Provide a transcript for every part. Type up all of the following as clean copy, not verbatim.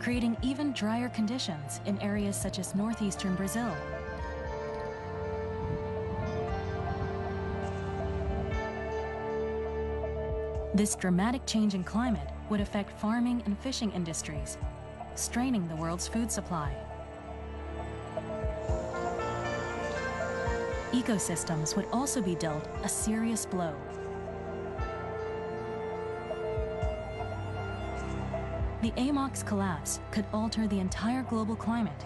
creating even drier conditions in areas such as northeastern Brazil. This dramatic change in climate would affect farming and fishing industries, straining the world's food supply. Ecosystems would also be dealt a serious blow. The AMOC's collapse could alter the entire global climate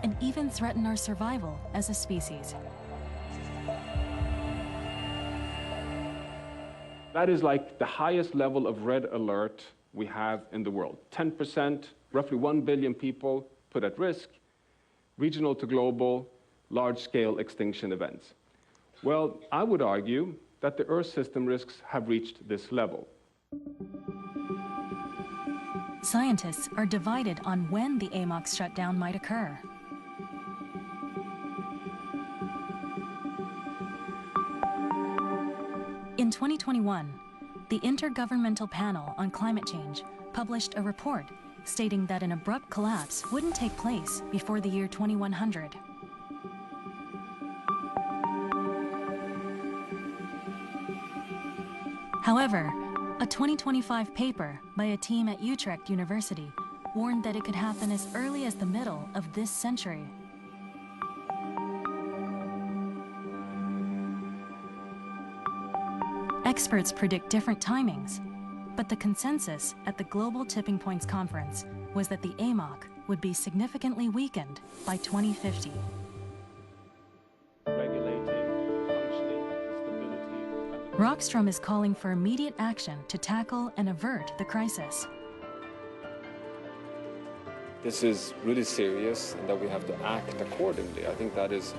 and even threaten our survival as a species. That is like the highest level of red alert we have in the world. 10%, roughly 1 billion people put at risk, regional to global, large-scale extinction events. Well, I would argue that the Earth system risks have reached this level. Scientists are divided on when the AMOC's shutdown might occur. In 2021, the Intergovernmental Panel on Climate Change published a report stating that an abrupt collapse wouldn't take place before the year 2100. However, a 2025 paper by a team at Utrecht University warned that it could happen as early as the middle of this century. Experts predict different timings, but the consensus at the Global Tipping Points Conference was that the AMOC would be significantly weakened by 2050. Rockstrom is calling for immediate action to tackle and avert the crisis. This is really serious and that we have to act accordingly. I think that is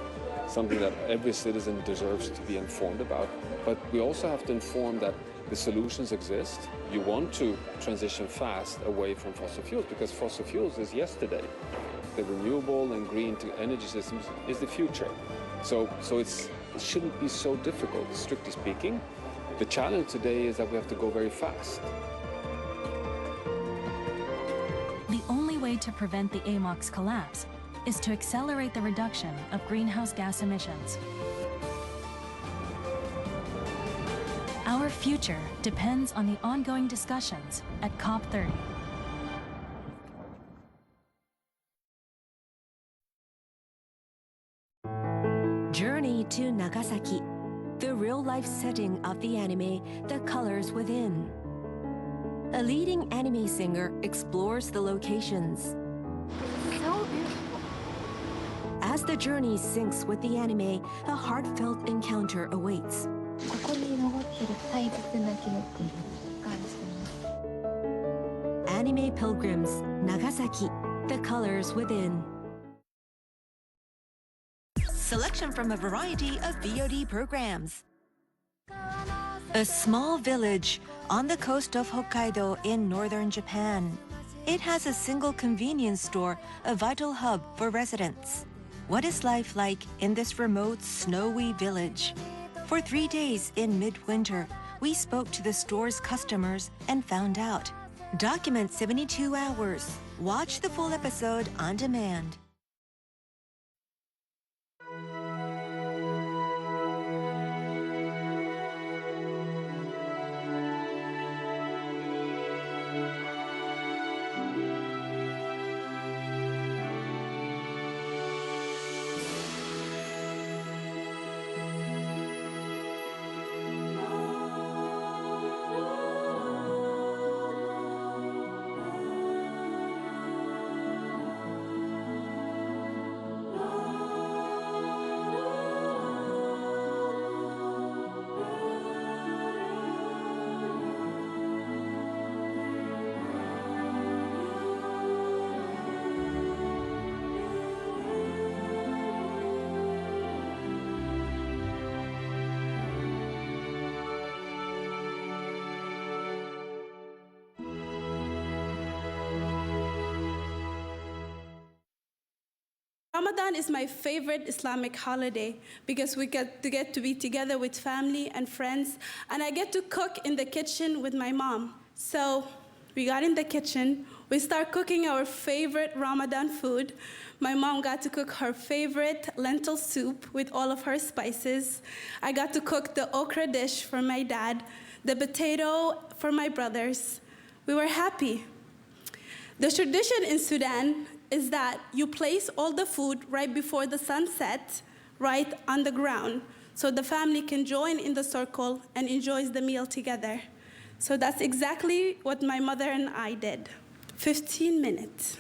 something that every citizen deserves to be informed about. But we also have to inform that the solutions exist. You want to transition fast away from fossil fuels because fossil fuels is yesterday. The renewable and green energy systems is the future. So it shouldn't be so difficult, strictly speaking. The challenge today is that we have to go very fast. The only way to prevent the AMOC's collapse is to accelerate the reduction of greenhouse gas emissions. Our future depends on the ongoing discussions at COP30. Journey to Nagasaki, the real-life setting of the anime The Colors Within. A leading anime singer explores the locations. So beautiful. As the journey syncs with the anime, a heartfelt encounter awaits. ここに残ってる大切な記憶感じてます。 Anime Pilgrims, Nagasaki, The Colors Within. Selection from a variety of VOD programs. A small village on the coast of Hokkaido in northern Japan. It has a single convenience store, a vital hub for residents. What is life like in this remote, snowy village? For 3 days in midwinter, we spoke to the store's customers and found out. Document 72 hours. Watch the full episode on demand. Ramadan is my favorite Islamic holiday because we get to be together with family and friends, and I get to cook in the kitchen with my mom. So regarding the kitchen, We start cooking our favorite Ramadan food. My mom got to cook her favorite lentil soup with all of her spices. I got to cook the okra dish for my dad, the potato for my brothers. We were happy. The tradition in Sudan is that you place all the food right before the sun sets, right on the ground, so the family can join in the circle and enjoy the meal together. So that's exactly what my mother and I did. 15 minutes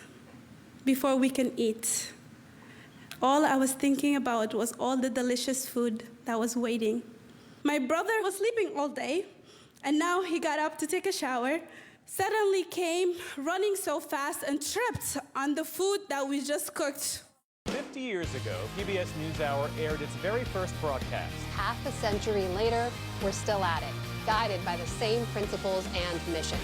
before we can eat. All I was thinking about was all the delicious food that was waiting. My brother was sleeping all day, and now he got up to take a shower, suddenly came running so fast and tripped on the food that we just cooked. 50 years ago, PBS NewsHour aired its very first broadcast. Half a century later, we're still at it, guided by the same principles and mission.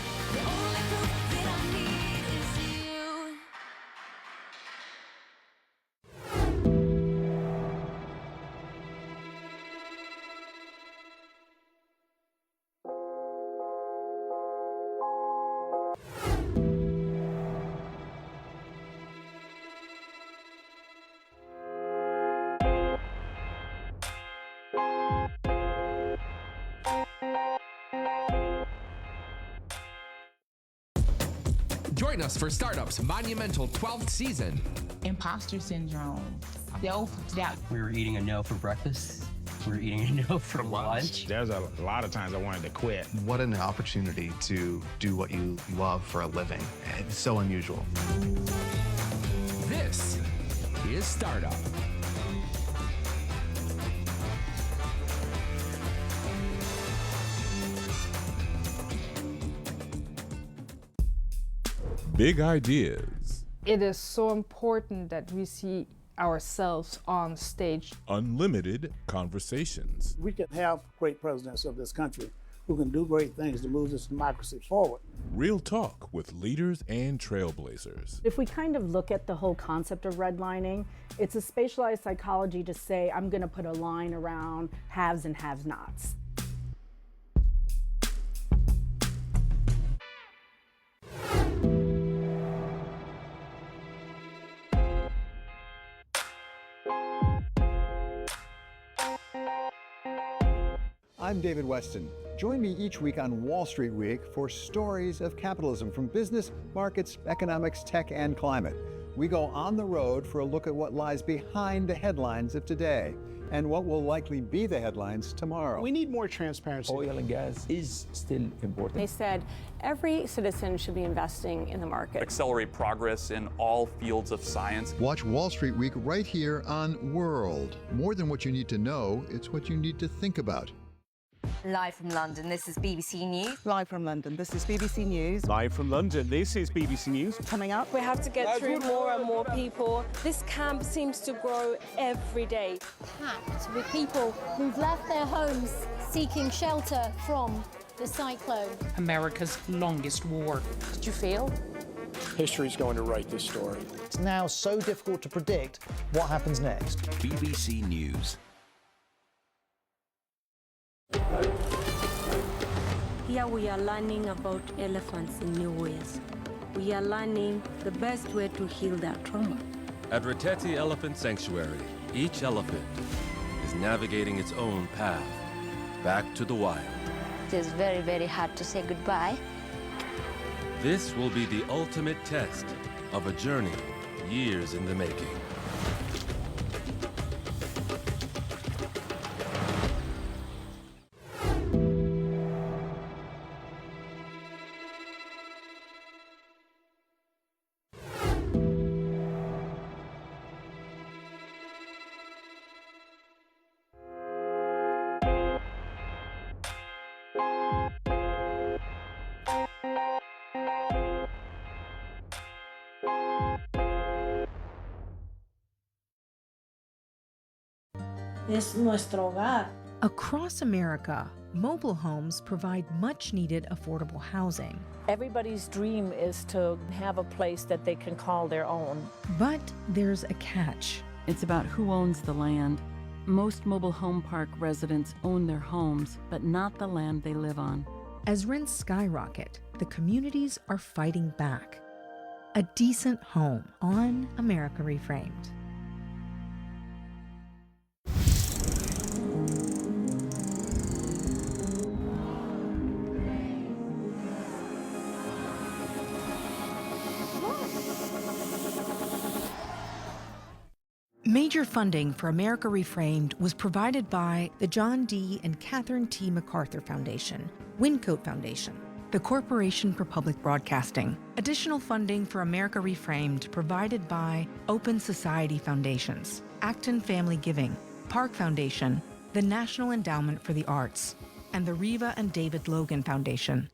Join us for Startup's monumental 12th season. Imposter syndrome, self-doubt. We were eating a no for breakfast. We were eating a no for lunch. There's a lot of times I wanted to quit. What an opportunity to do what you love for a living. It's so unusual. This is Startup. Big ideas. It is so important that we see ourselves on stage. Unlimited conversations. We can have great presidents of this country who can do great things to move this democracy forward. Real talk with leaders and trailblazers. If we kind of look at the whole concept of redlining, it's a spatialized psychology to say, I'm going to put a line around haves and have-nots. I'm David Weston. Join me each week on Wall Street Week for stories of capitalism from business, markets, economics, tech, and climate. We go on the road for a look at what lies behind the headlines of today and what will likely be the headlines tomorrow. We need more transparency. Oil and gas is still important. They said every citizen should be investing in the market. Accelerate progress in all fields of science. Watch Wall Street Week right here on World. More than what you need to know, it's what you need to think about. Live from London, this is BBC News. Live from London, this is BBC News. Live from London, this is BBC News. Coming up, we have to get through more and more people. This camp seems to grow every day. Packed with people who've left their homes seeking shelter from the cyclone. America's longest war. Did you feel? History's going to write this story. It's now so difficult to predict what happens next. BBC News. Here we are learning about elephants in new ways. We are learning the best way to heal their trauma. At Reteti Elephant Sanctuary, each elephant is navigating its own path back to the wild. It is very, very hard to say goodbye. This will be the ultimate test of a journey years in the making. Es nuestro hogar. Across America, mobile homes provide much-needed affordable housing. Everybody's dream is to have a place that they can call their own. But there's a catch. It's about who owns the land. Most mobile home park residents own their homes, but not the land they live on. As rents skyrocket, the communities are fighting back. a decent home on America Reframed. Major funding for America Reframed was provided by the John D. and Catherine T. MacArthur Foundation, Wyncote Foundation, the Corporation for Public Broadcasting. Additional funding for America Reframed provided by Open Society Foundations, Acton Family Giving, Park Foundation, the National Endowment for the Arts, and the Reva and David Logan Foundation.